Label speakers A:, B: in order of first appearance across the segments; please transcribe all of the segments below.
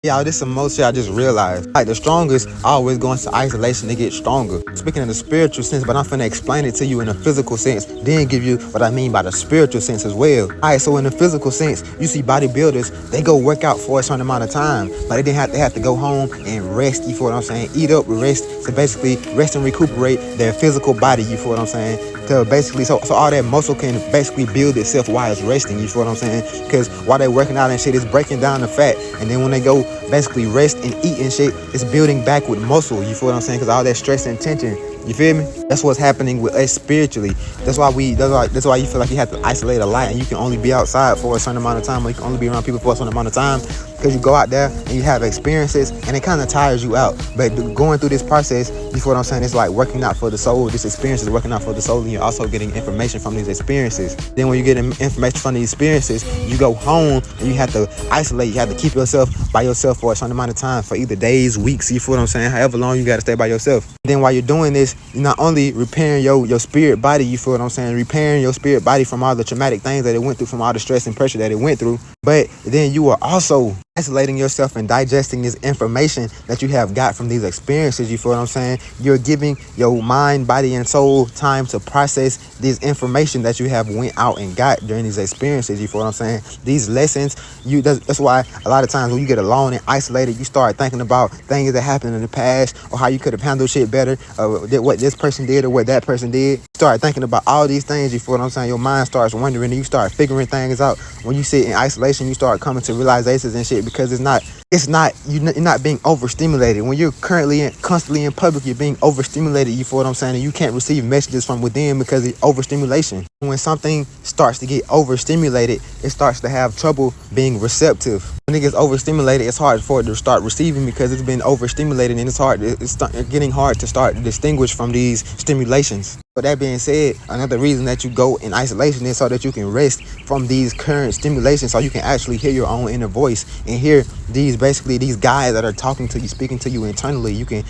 A: Yeah, this is some most shit I just realized. Like, the strongest always go into isolation to get stronger. Speaking in the spiritual sense, but I'm finna explain it to you in a physical sense, then give you what I mean by the spiritual sense as well. Alright, so in the physical sense, you see bodybuilders, they go work out for a certain amount of time, but they have to go home and rest, you feel what I'm saying? Eat up, rest, to basically rest and recuperate their physical body, you feel what I'm saying? To basically, so all that muscle can basically build itself while it's resting, you feel what I'm saying? Because while they're working out and shit, it's breaking down the fat, and then when they go basically rest and eat and shit, it's building back with muscle, you feel what I'm saying? Because all that stress and tension, you feel me? That's what's happening with us spiritually. That's why you feel like you have to isolate a lot, and you can only be outside for a certain amount of time, or you can only be around people for a certain amount of time, because you go out there and you have experiences, and it kind of tires you out. But going through this process, you feel what I'm saying? It's like working out for the soul. This experience is working out for the soul, and you're also getting information from these experiences. Then when you get information from these experiences, you go home and you have to isolate. You have to keep yourself by yourself for a certain amount of time, for either days, weeks, you feel what I'm saying? However long you got to stay by yourself. Then while you're doing this, you're not only repairing your spirit body, you feel what I'm saying? Repairing your spirit body from all the traumatic things that it went through, from all the stress and pressure that it went through, but then you are also isolating yourself and digesting this information that you have got from these experiences, you feel what I'm saying? You're giving your mind, body, and soul time to process this information that you have went out and got during these experiences, you feel what I'm saying? These lessons, that's why a lot of times when you get alone and isolated, you start thinking about things that happened in the past, or how you could have handled shit better, or what this person did or what that person did. You start thinking about all these things, you feel what I'm saying? Your mind starts wondering, and you start figuring things out. When you sit in isolation, you start coming to realizations and shit, because you're not being overstimulated. When you're constantly in public, you're being overstimulated, you feel what I'm saying? And you can't receive messages from within because of overstimulation. When something starts to get overstimulated, it starts to have trouble being receptive. When it gets overstimulated, it's hard for it to start receiving, because it's been overstimulated, and it's getting hard to start to distinguish from these stimulations. But that being said, another reason that you go in isolation is so that you can rest from these current stimulations, so you can actually hear your own inner voice and hear these guys that are talking to you, speaking to you internally. You can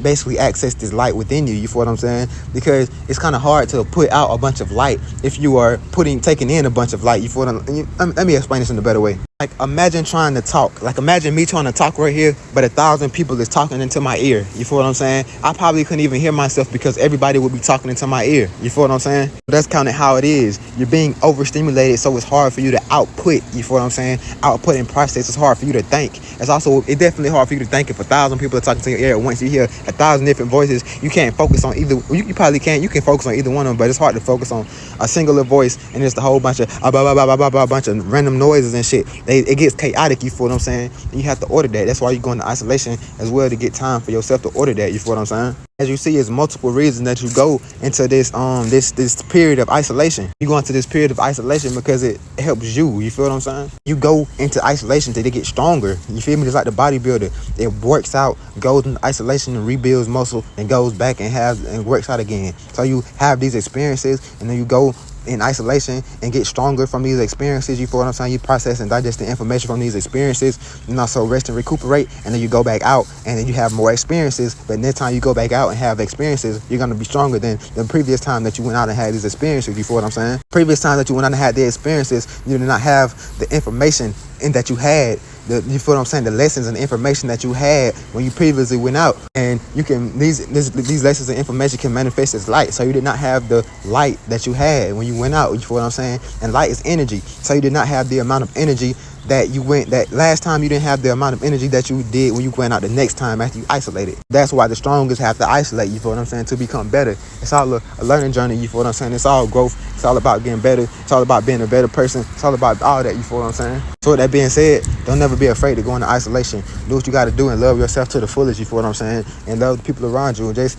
A: basically access this light within you, you feel what I'm saying? Because it's kind of hard to put out a bunch of light if you are taking in a bunch of light, you feel what let me explain this in a better way. Like, imagine trying to talk. Like, imagine me trying to talk right here, but 1,000 people is talking into my ear. You feel what I'm saying? I probably couldn't even hear myself, because everybody would be talking into my ear. You feel what I'm saying? That's kind of how it is. You're being overstimulated, so it's hard for you to output. You feel what I'm saying? Output and process. It's hard for you to think. It's definitely hard for you to think. If 1,000 people are talking to your ear at once, you hear 1,000 different voices, you can't focus on either. You probably can. You can focus on either one of them, but it's hard to focus on a singular voice, and it's a whole bunch of bunch of random noises and shit. It gets chaotic, you feel what I'm saying? And you have to order that. That's why you go into isolation as well, to get time for yourself to order that, you feel what I'm saying? As you see, it's multiple reasons that you go into this period of isolation. You go into this period of isolation because it helps you feel what I'm saying? You go into isolation to get stronger, you feel me? Just like the bodybuilder, it works out, goes into isolation and rebuilds muscle, and goes back and works out again. So you have these experiences, and then you go in isolation and get stronger from these experiences, you feel what I'm saying? You process and digest the information from these experiences, and also rest and recuperate, and then you go back out, and then you have more experiences. But next time you go back out and have experiences, you're going to be stronger than the previous time that you went out and had these experiences, you feel what I'm saying? Previous time that you went out and had the experiences, you did not have the information that you had, you feel what I'm saying, the lessons and the information that you had when you previously went out. And you can these lessons and information can manifest as light. So you did not have the light that you had when you went out, you feel what I'm saying? And light is energy. So you did not have the amount of energy that last time. You didn't have the amount of energy that you did when you went out the next time after you isolated. That's why the strongest have to isolate, you feel what I'm saying, to become better. It's all a learning journey, you feel what I'm saying? It's all growth. It's all about getting better. It's all about being a better person. It's all about all that, you feel what I'm saying? So with that being said, don't never be afraid to go into isolation. Do what you got to do and love yourself to the fullest, you feel what I'm saying? And love the people around you, and just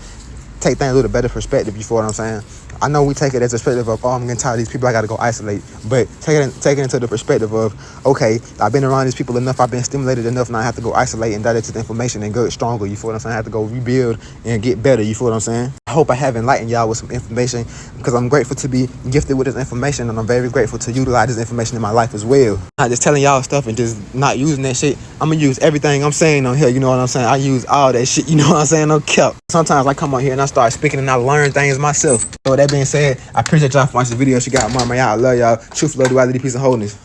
A: take things with a better perspective, you feel what I'm saying? I know we take it as a perspective of, oh, I'm getting tired of these people, I gotta go isolate. But take it into the perspective of, okay, I've been around these people enough, I've been stimulated enough, now I have to go isolate and digest the information and get stronger, you feel what I'm saying? I have to go rebuild and get better, you feel what I'm saying? I hope I have enlightened y'all with some information, because I'm grateful to be gifted with this information, and I'm very grateful to utilize this information in my life as well. Not just telling y'all stuff and just not using that shit. I'm gonna use everything I'm saying on here, you know what I'm saying? I use all that shit, you know what I'm saying? No cap. Sometimes I come on here and I start speaking and I learn things myself. So with that being said, I appreciate y'all for watching the video. She got mareemaat. I love y'all. Truth, love, duality, peace, and wholeness.